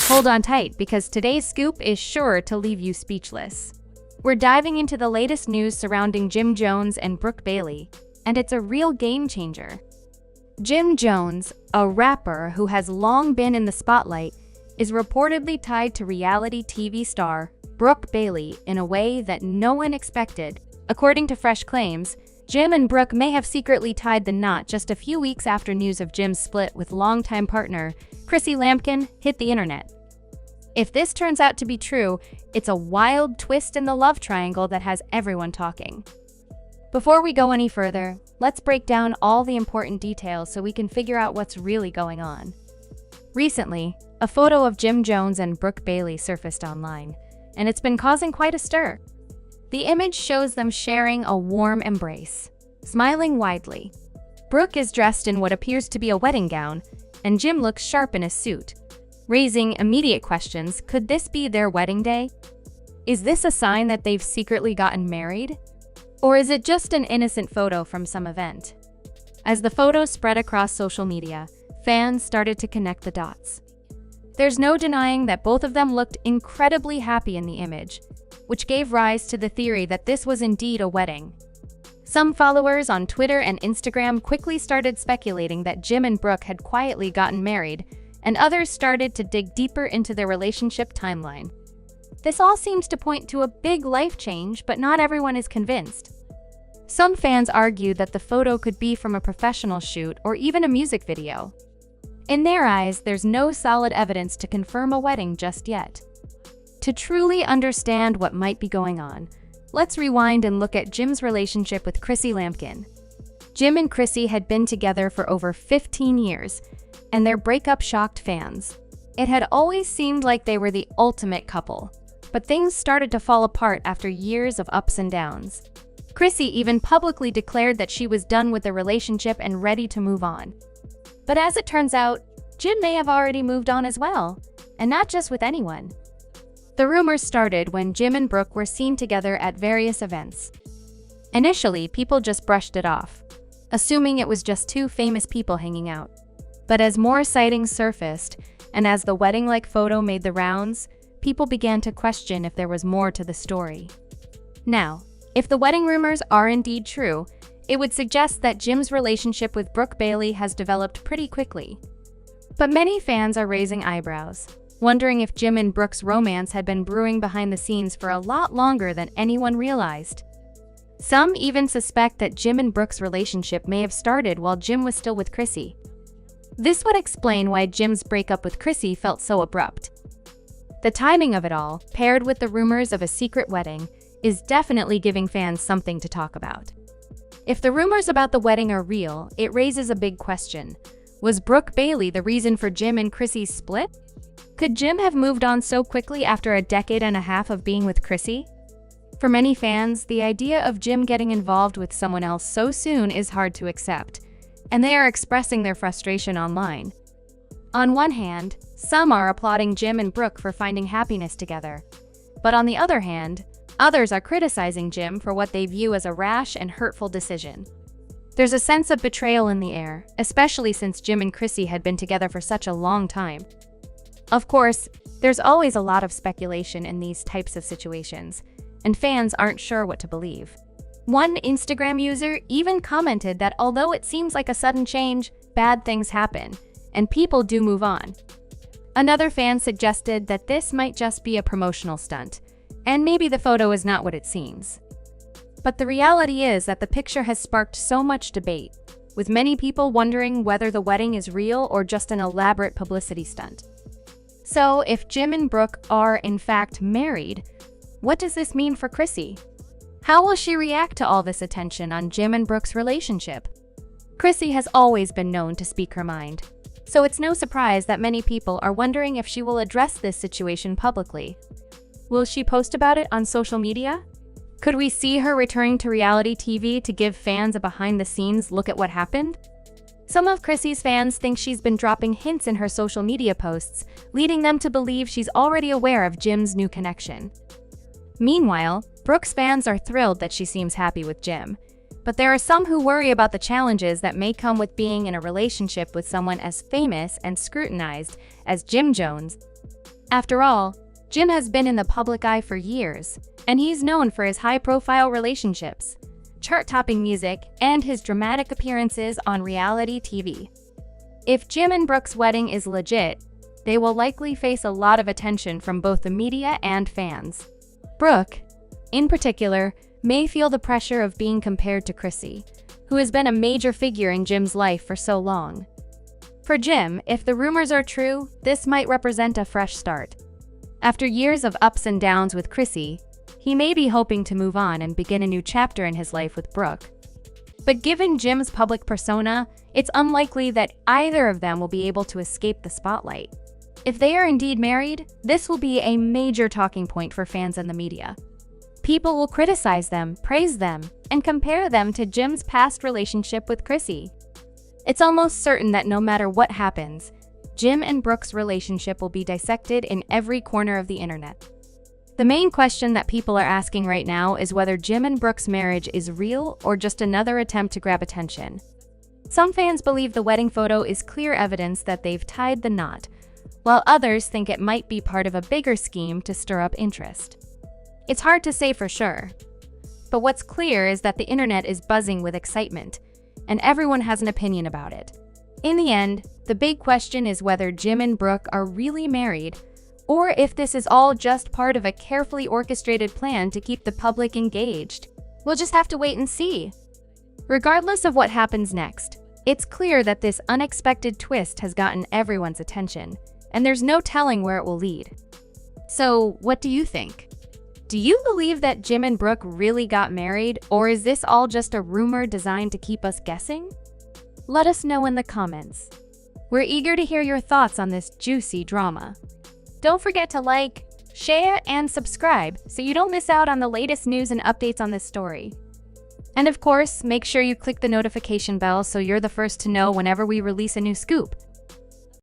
Hold on tight because today's scoop is sure to leave you speechless. We're diving into the latest news surrounding Jim Jones and Brooke Bailey, and it's a real game changer. Jim Jones, a rapper who has long been in the spotlight, is reportedly tied to reality TV star Brooke Bailey in a way that no one expected. According to fresh claims, Jim and Brooke may have secretly tied the knot just a few weeks after news of Jim's split with longtime partner Chrissy Lampkin hit the internet. If this turns out to be true, it's a wild twist in the love triangle that has everyone talking. Before we go any further, let's break down all the important details so we can figure out what's really going on. Recently, a photo of Jim Jones and Brooke Bailey surfaced online, and it's been causing quite a stir. The image shows them sharing a warm embrace, smiling widely. Brooke is dressed in what appears to be a wedding gown, and Jim looks sharp in a suit, raising immediate questions. Could this be their wedding day? Is this a sign that they've secretly gotten married? Or is it just an innocent photo from some event? As the photo spread across social media, fans started to connect the dots. There's no denying that both of them looked incredibly happy in the image, which gave rise to the theory that this was indeed a wedding. Some followers on Twitter and Instagram quickly started speculating that Jim and Brooke had quietly gotten married, and others started to dig deeper into their relationship timeline. This all seems to point to a big life change, but not everyone is convinced. Some fans argue that the photo could be from a professional shoot or even a music video. In their eyes, there's no solid evidence to confirm a wedding just yet. To truly understand what might be going on, let's rewind and look at Jim's relationship with Chrissy Lampkin. Jim and Chrissy had been together for over 15 years, and their breakup shocked fans. It had always seemed like they were the ultimate couple, but things started to fall apart after years of ups and downs. Chrissy even publicly declared that she was done with the relationship and ready to move on. But as it turns out, Jim may have already moved on as well, and not just with anyone. The rumors started when Jim and Brooke were seen together at various events. Initially, people just brushed it off, assuming it was just two famous people hanging out. But as more sightings surfaced, and as the wedding-like photo made the rounds, people began to question if there was more to the story. Now, if the wedding rumors are indeed true, it would suggest that Jim's relationship with Brooke Bailey has developed pretty quickly. But many fans are raising eyebrows, wondering if Jim and Brooke's romance had been brewing behind the scenes for a lot longer than anyone realized. Some even suspect that Jim and Brooke's relationship may have started while Jim was still with Chrissy. This would explain why Jim's breakup with Chrissy felt so abrupt. The timing of it all, paired with the rumors of a secret wedding, is definitely giving fans something to talk about. If the rumors about the wedding are real, it raises a big question. Was Brooke Bailey the reason for Jim and Chrissy's split? Could Jim have moved on so quickly after a decade and a half of being with Chrissy? For many fans, the idea of Jim getting involved with someone else so soon is hard to accept, and they are expressing their frustration online. On one hand, some are applauding Jim and Brooke for finding happiness together. But on the other hand, others are criticizing Jim for what they view as a rash and hurtful decision. There's a sense of betrayal in the air, especially since Jim and Chrissy had been together for such a long time. Of course, there's always a lot of speculation in these types of situations, and fans aren't sure what to believe. One Instagram user even commented that although it seems like a sudden change, bad things happen, and people do move on. Another fan suggested that this might just be a promotional stunt, and maybe the photo is not what it seems. But the reality is that the picture has sparked so much debate, with many people wondering whether the wedding is real or just an elaborate publicity stunt. So, if Jim and Brooke are in fact married, what does this mean for Chrissy? How will she react to all this attention on Jim and Brooke's relationship? Chrissy has always been known to speak her mind, so it's no surprise that many people are wondering if she will address this situation publicly. Will she post about it on social media? Could we see her returning to reality TV to give fans a behind-the-scenes look at what happened? Some of Chrissy's fans think she's been dropping hints in her social media posts, leading them to believe she's already aware of Jim's new connection. Meanwhile, Brooke's fans are thrilled that she seems happy with Jim, but there are some who worry about the challenges that may come with being in a relationship with someone as famous and scrutinized as Jim Jones. After all, Jim has been in the public eye for years, and he's known for his high-profile relationships, chart-topping music, and his dramatic appearances on reality TV. If Jim and Brooke's wedding is legit, they will likely face a lot of attention from both the media and fans. Brooke, in particular, may feel the pressure of being compared to Chrissy, who has been a major figure in Jim's life for so long. For Jim, if the rumors are true, this might represent a fresh start. After years of ups and downs with Chrissy, he may be hoping to move on and begin a new chapter in his life with Brooke. But given Jim's public persona, it's unlikely that either of them will be able to escape the spotlight. If they are indeed married, this will be a major talking point for fans and the media. People will criticize them, praise them, and compare them to Jim's past relationship with Chrissy. It's almost certain that no matter what happens, Jim and Brooke's relationship will be dissected in every corner of the internet. The main question that people are asking right now is whether Jim and Brooke's marriage is real or just another attempt to grab attention. Some fans believe the wedding photo is clear evidence that they've tied the knot, while others think it might be part of a bigger scheme to stir up interest. It's hard to say for sure, but what's clear is that the internet is buzzing with excitement, and everyone has an opinion about it. In the end, the big question is whether Jim and Brooke are really married, or if this is all just part of a carefully orchestrated plan to keep the public engaged. We'll just have to wait and see. Regardless of what happens next, it's clear that this unexpected twist has gotten everyone's attention, and there's no telling where it will lead. So, what do you think? Do you believe that Jim and Brooke really got married, or is this all just a rumor designed to keep us guessing? Let us know in the comments. We're eager to hear your thoughts on this juicy drama. Don't forget to like, share, and subscribe so you don't miss out on the latest news and updates on this story. And of course, make sure you click the notification bell so you're the first to know whenever we release a new scoop.